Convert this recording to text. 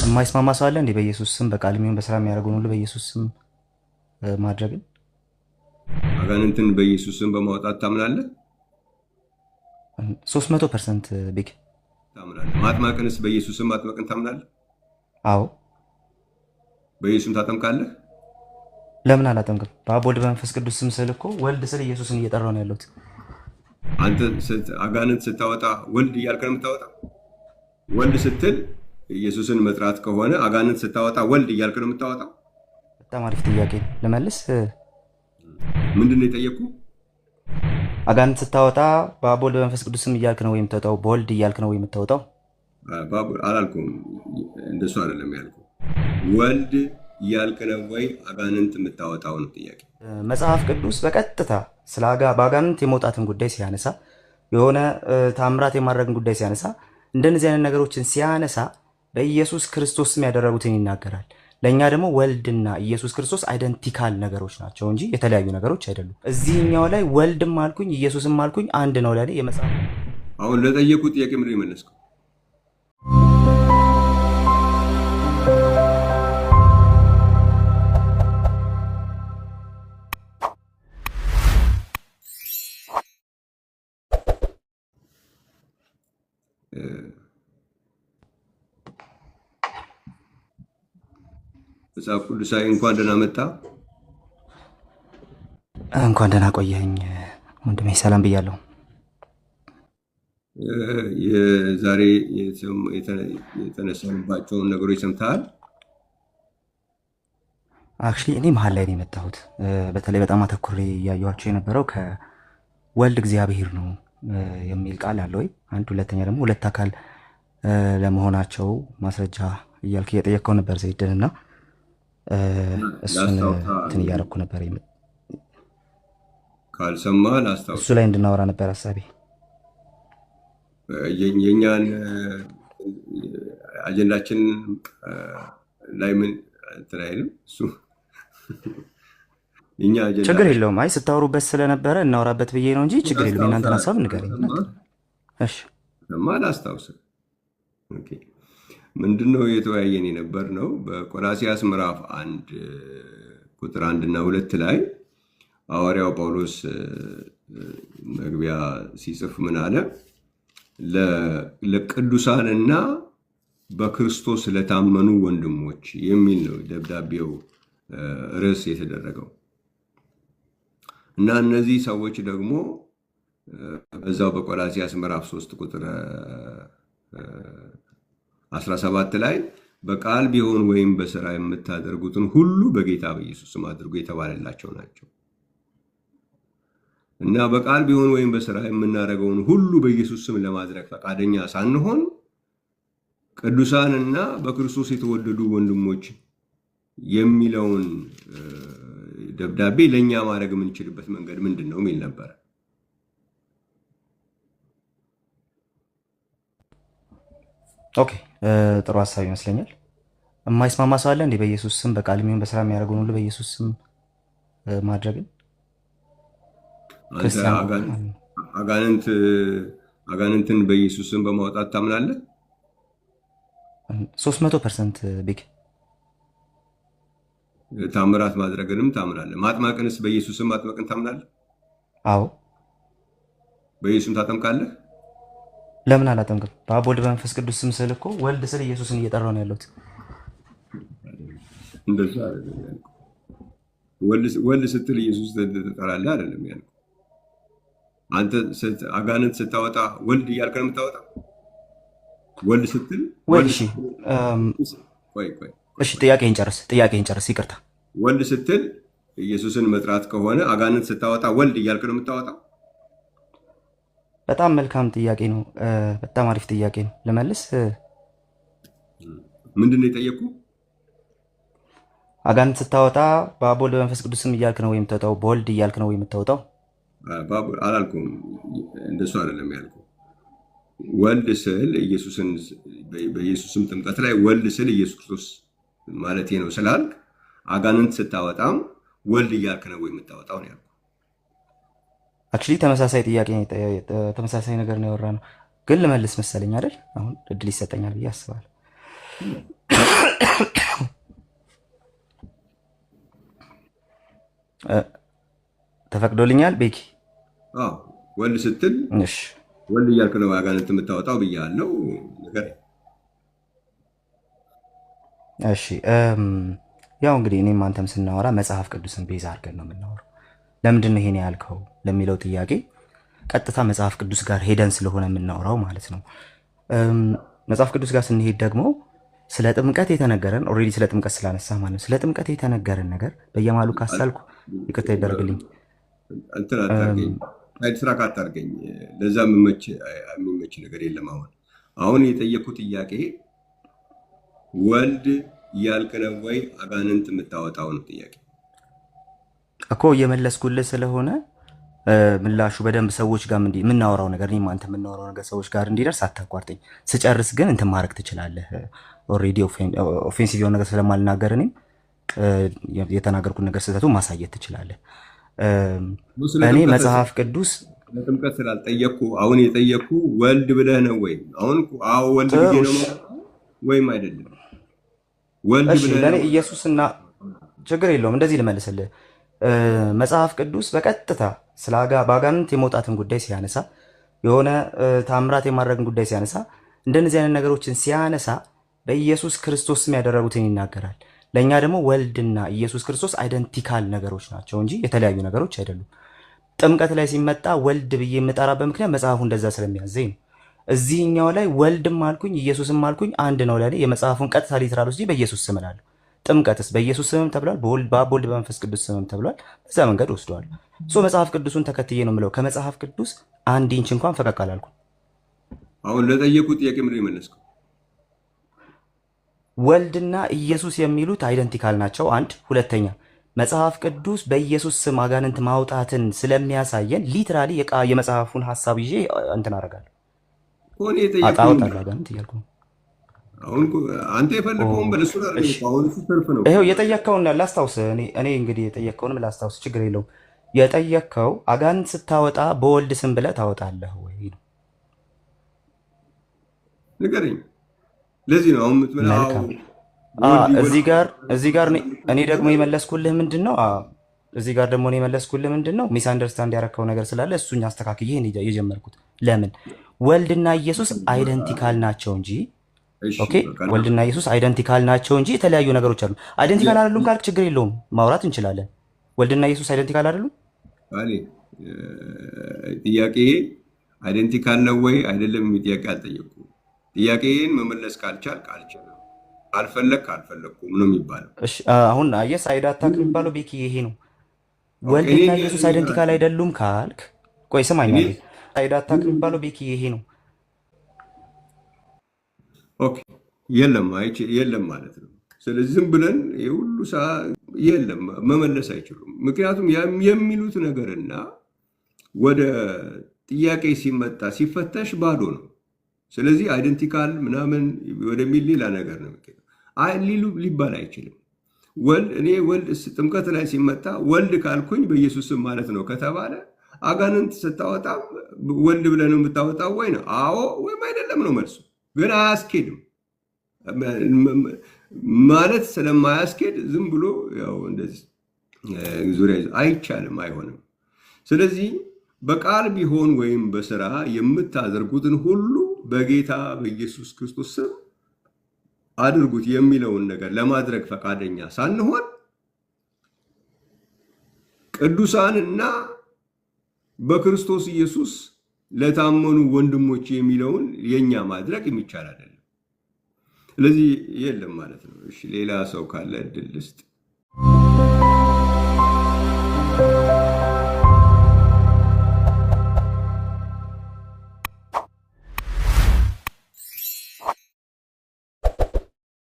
የማይስማማ ሰው አለ እንዴ? በኢየሱስ ስም በቃል የሚሆን በስራ የሚያደርገውን ሁሉ በኢየሱስ ስም ማድረግን አጋንንትን በኢየሱስ ስም በማውጣት ታምናለህ? 300% ቢግ ታምናለህ? ማጥማቅንስ በኢየሱስ ስም ማጥመቅን ታምናለህ? አዎ። በኢየሱስ ስም ታጠምቃለህ? ለምን አላጠምቅም? በአብ ወልድ በመንፈስ ቅዱስ ስም ስል እኮ ወልድ ስል ኢየሱስን እየጠራው ነው ያለሁት። አንተ አጋንንት ስታወጣ ወልድ እያልክ ነው የምታወጣው? ወልድ ስትል ኢየሱስን መጥራት ከሆነ አጋንንት ስታወጣ ወልድ እያልክ ነው የምታወጣው? በጣም አሪፍ ጥያቄ ልመልስ። ምንድን ነው የጠየቁ? አጋንንት ስታወጣ በአብ ወልድ በመንፈስ ቅዱስ ስም እያልክ ነው የምታወጣው? በወልድ እያልክ ነው የምታወጣው? አላልኩም። እንደሱ አይደለም ያልኩ። ወልድ እያልክ ነው ወይ አጋንንት የምታወጣው ነው ጥያቄ። መጽሐፍ ቅዱስ በቀጥታ ስለ በአጋንንት የመውጣትን ጉዳይ ሲያነሳ፣ የሆነ ታምራት የማድረግን ጉዳይ ሲያነሳ፣ እንደነዚህ አይነት ነገሮችን ሲያነሳ በኢየሱስ ክርስቶስ ስም ያደረጉትን ይናገራል። ለእኛ ደግሞ ወልድና ኢየሱስ ክርስቶስ አይደንቲካል ነገሮች ናቸው እንጂ የተለያዩ ነገሮች አይደሉም። እዚህኛው ላይ ወልድም አልኩኝ ኢየሱስም አልኩኝ አንድ ነው ለእኔ የመጽሐፍ። አሁን ለጠየቁ ጥያቄ ምንድን ነው የመለስከው? መጽሐፍ ቅዱሳዊ እንኳን ደህና መጣ። እንኳን ደህና ቆየኝ ወንድሜ፣ ሰላም ብያለሁ። የዛሬ የተነሳንባቸውን ነገሮች ሰምተሃል? አክቹዋሊ እኔ መሀል ላይ ነው የመጣሁት። በተለይ በጣም አተኩሬ እያየኋቸው የነበረው ከወልድ እግዚአብሔር ነው የሚል ቃል አለ ወይ? አንድ ሁለተኛ ደግሞ ሁለት አካል ለመሆናቸው ማስረጃ እያልክ እየጠየቅከው ነበር ዘይድን እና እሱን እንትን እያደረኩ ነበር። ካልሰማህ ላስታውስ፣ እሱ ላይ እንድናወራ ነበር ሀሳቤ። የእኛን አጀንዳችን ላይ ምን እንትን አይልም እሱ ችግር የለውም። አይ ስታወሩበት ስለነበረ እናወራበት ብዬ ነው እንጂ ችግር የለውም። የእናንተን ሀሳብ ንገረኝ። እሺ ላስታውስ። ምንድነው የተወያየን የነበር ነው? በቆላሲያስ ምዕራፍ 1 ቁጥር 1 እና 2 ላይ ሐዋርያው ጳውሎስ መግቢያ ሲጽፍ ምን አለ? ለቅዱሳንና በክርስቶስ ለታመኑ ወንድሞች የሚል ነው ደብዳቤው ርዕስ የተደረገው እና እነዚህ ሰዎች ደግሞ በዛው በቆላሲያስ ምዕራፍ 3 ቁጥር 17 ላይ በቃል ቢሆን ወይም በስራ የምታደርጉትን ሁሉ በጌታ በኢየሱስ ስም አድርጉ የተባለላቸው ናቸው። እና በቃል ቢሆን ወይም በስራ የምናደርገውን ሁሉ በኢየሱስ ስም ለማድረግ ፈቃደኛ ሳንሆን ቅዱሳንና በክርስቶስ የተወደዱ ወንድሞች የሚለውን ደብዳቤ ለእኛ ማድረግ የምንችልበት መንገድ ምንድን ነው የሚል ነበረ። ኦኬ፣ ጥሩ ሀሳብ ይመስለኛል። የማይስማማ ሰው አለ እንዴ? በኢየሱስ ስም በቃል የሚሆን በስራ የሚያደርገውን ሁሉ በኢየሱስ ስም ማድረግን አጋንንትን በኢየሱስ ስም በማውጣት ታምናለህ? 300% ቢግ ታምራት ማድረግንም ታምናለህ? ማጥማቅንስ በኢየሱስ ስም ማጥመቅን ታምናለህ? አዎ። በኢየሱስ ስም ታጠምቃለህ? ለምን አላጠምቅም? በአብ ወልድ በመንፈስ ቅዱስ ስም ስል እኮ ወልድ ስል ኢየሱስን እየጠራው ነው ያለሁት። እንደዛ አይደለም ያልኩህ። ወልድ ስትል ኢየሱስ ትጠራለህ አይደለም ያልኩህ። አንተ አጋንንት ስታወጣ ወልድ እያልክ ነው የምታወጣው? ወልድ ስትል እሺ፣ ጥያቄን ጨርስ። ይቅርታ። ወልድ ስትል ኢየሱስን መጥራት ከሆነ አጋንንት ስታወጣ ወልድ እያልክ ነው የምታወጣው? በጣም መልካም ጥያቄ ነው። በጣም አሪፍ ጥያቄ ነው። ልመልስ። ምንድን ነው የጠየቁ? አጋንንት ስታወጣ በአብ ወልድ በመንፈስ ቅዱስ ስም እያልክ ነው የምታወጣው? በወልድ እያልክ ነው የምታወጣው? አላልኩም። እንደሱ አይደለም ያልኩ። ወልድ ስል በኢየሱስም ጥምቀት ላይ ወልድ ስል ኢየሱስ ክርስቶስ ማለት ነው ስላልክ አጋንንት ስታወጣም ወልድ እያልክ ነው የምታወጣው ነው ያልኩ። አክቹዋሊ ተመሳሳይ ጥያቄ ተመሳሳይ ነገር ነው ያወራነው፣ ግን ልመልስ መሰለኝ አይደል? አሁን እድል ይሰጠኛል ብዬ አስባለሁ። ተፈቅዶልኛል ቤኪ? ወልድ ስትል እሺ ወልድ እያልክ ነው አጋንንት የምታወጣው ብያለሁ። ነገር እሺ ያው እንግዲህ እኔም አንተም ስናወራ መጽሐፍ ቅዱስን ቤዛ አድርገን ነው የምናወራው። ለምንድን ነው ይሄን ያልከው ለሚለው ጥያቄ ቀጥታ መጽሐፍ ቅዱስ ጋር ሄደን ስለሆነ የምናወራው ማለት ነው። መጽሐፍ ቅዱስ ጋር ስንሄድ ደግሞ ስለ ጥምቀት የተነገረን ኦልሬዲ ስለ ጥምቀት ስላነሳ ማለት ነው። ስለ ጥምቀት የተነገረን ነገር በየማሉ ካሳልኩ ይቅርታ ይደረግልኝ። እንትን አታርገኝ፣ ሳይድ ስራ ካታርገኝ። ለዛ የሚመች ነገር የለም። አሁን የጠየኩ ጥያቄ ወልድ እያልክ ነው ወይ አጋንንት የምታወጣው ነው ጥያቄ እኮ እየመለስኩልህ ስለሆነ ምላሹ በደንብ ሰዎች ጋር የምናወራው ነገር እኔም አንተ የምናወራው ነገር ሰዎች ጋር እንዲደርስ አታቋርጠኝ። ስጨርስ ግን እንትን ማድረግ ትችላለህ። ኦልሬዲ ኦፌንሲቭ የሆነ ነገር ስለማልናገር እኔም የተናገርኩት ነገር ስህተቱ ማሳየት ትችላለህ። እኔ መጽሐፍ ቅዱስ ለጥምቀት ስላልጠየቅኩ አሁን የጠየቅኩ ወልድ ብለህ ነው ወይ? አሁን አዎ ወልድ ብዬ ነው ወይም አይደለም? ወልድ ብለህ ለእኔ ኢየሱስና ችግር የለውም። እንደዚህ ልመልስልህ። መጽሐፍ ቅዱስ በቀጥታ ስለ በአጋንንት የመውጣትን ጉዳይ ሲያነሳ፣ የሆነ ታምራት የማድረግን ጉዳይ ሲያነሳ፣ እንደነዚህ አይነት ነገሮችን ሲያነሳ በኢየሱስ ክርስቶስ ስም ያደረጉትን ይናገራል። ለእኛ ደግሞ ወልድና ኢየሱስ ክርስቶስ አይደንቲካል ነገሮች ናቸው እንጂ የተለያዩ ነገሮች አይደሉም። ጥምቀት ላይ ሲመጣ ወልድ ብዬ የምጠራበት ምክንያት መጽሐፉ እንደዛ ስለሚያዘኝ ነው። እዚህኛው ላይ ወልድም አልኩኝ ኢየሱስም አልኩኝ አንድ ነው ለእኔ። የመጽሐፉን ቀጥታ ሊትራል ውስጥ በኢየሱስ ስም እላለሁ። ጥምቀትስ በኢየሱስ ስምም ተብሏል፣ በአብ ወልድ በመንፈስ ቅዱስ ስምም ተብሏል። በዛ መንገድ ወስደዋል። መጽሐፍ ቅዱሱን ተከትዬ ነው የምለው። ከመጽሐፍ ቅዱስ አንድ ኢንች እንኳን ፈቀቅ አላልኩም። አሁን ለጠየቁ ጥያቄ ምንድን የመለስከው? ወልድና ኢየሱስ የሚሉት አይደንቲካል ናቸው። አንድ ሁለተኛ መጽሐፍ ቅዱስ በኢየሱስ ስም አጋንንት ማውጣትን ስለሚያሳየን ሊትራሊ የመጽሐፉን ሀሳብ ይዤ እንትን አደርጋለሁ፣ አወጣለሁ አጋንንት እያልኩ ነው። አሁን አንተ የፈለከውን በለሱ አሁን ተርፍ ነው። ይኸው የጠየቅከውን ላስታውስ። እኔ እንግዲህ የጠየቅከውንም ላስታውስ፣ ችግር የለውም። የጠየቅከው አጋንንት ስታወጣ በወልድ ስም ብለህ ታወጣለህ ወይ ነው? ንገረኝ። ለዚህ ነው አሁን እዚህ ጋር እኔ ደግሞ የመለስኩልህ ምንድን ነው? እዚህ ጋር ደግሞ እኔ የመለስኩልህ ምንድን ነው? ሚስ አንደርስታንድ ያረከው ነገር ስላለ እሱኝ አስተካክዬ የጀመርኩት። ለምን ወልድና ኢየሱስ አይደንቲካል ናቸው እንጂ ኦኬ፣ ወልድና ኢየሱስ አይደንቲካል ናቸው እንጂ የተለያዩ ነገሮች አሉ። አይደንቲካል አይደሉም ካልክ ችግር የለውም ማውራት እንችላለን። ወልድና ኢየሱስ አይደንቲካል አይደሉም? ጥያቄ አይደንቲካል ነው ወይ አይደለም? ጥያቄ አልጠየኩም። ጥያቄን መመለስ ካልቻልክ አልችልም፣ አልፈለግክ አልፈለግኩም ነው የሚባለው። አሁን አየህ ሳይድ አታክ የሚባለው ቤኪ ይሄ ነው። ወልድና ኢየሱስ አይደንቲካል አይደሉም ካልክ፣ ቆይ ስማኝ፣ ሳይድ አታክ የሚባለው ቤኪ ይሄ ነው። ኦኬ የለም ማለት ነው። ስለዚህ ዝም ብለን የሁሉ የለም መመለስ አይችሉም። ምክንያቱም የሚሉት ነገርና ወደ ጥያቄ ሲመጣ ሲፈተሽ ባዶ ነው። ስለዚህ አይደንቲካል ምናምን ወደሚል ሌላ ነገር ነው ሊባል አይችልም። ወልድ ጥምቀት ላይ ሲመጣ ወልድ ካልኩኝ በኢየሱስ ስም ማለት ነው ከተባለ አጋንንት ስታወጣም ወልድ ብለህ ነው የምታወጣው ወይ ነው? አዎ ወይም አይደለም ነው መልሱ። ግን አያስኬድም ማለት ስለማያስኬድ ዝም ብሎ ያው እንደዚህ ዙሪያ አይቻልም፣ አይሆንም። ስለዚህ በቃል ቢሆን ወይም በስራ የምታደርጉትን ሁሉ በጌታ በኢየሱስ ክርስቶስ ስም አድርጉት የሚለውን ነገር ለማድረግ ፈቃደኛ ሳንሆን ቅዱሳንና በክርስቶስ ኢየሱስ ለታመኑ ወንድሞች የሚለውን የኛ ማድረግ የሚቻል አይደለም። ስለዚህ የለም ማለት ነው። እሺ ሌላ ሰው ካለ እድል ልስጥ።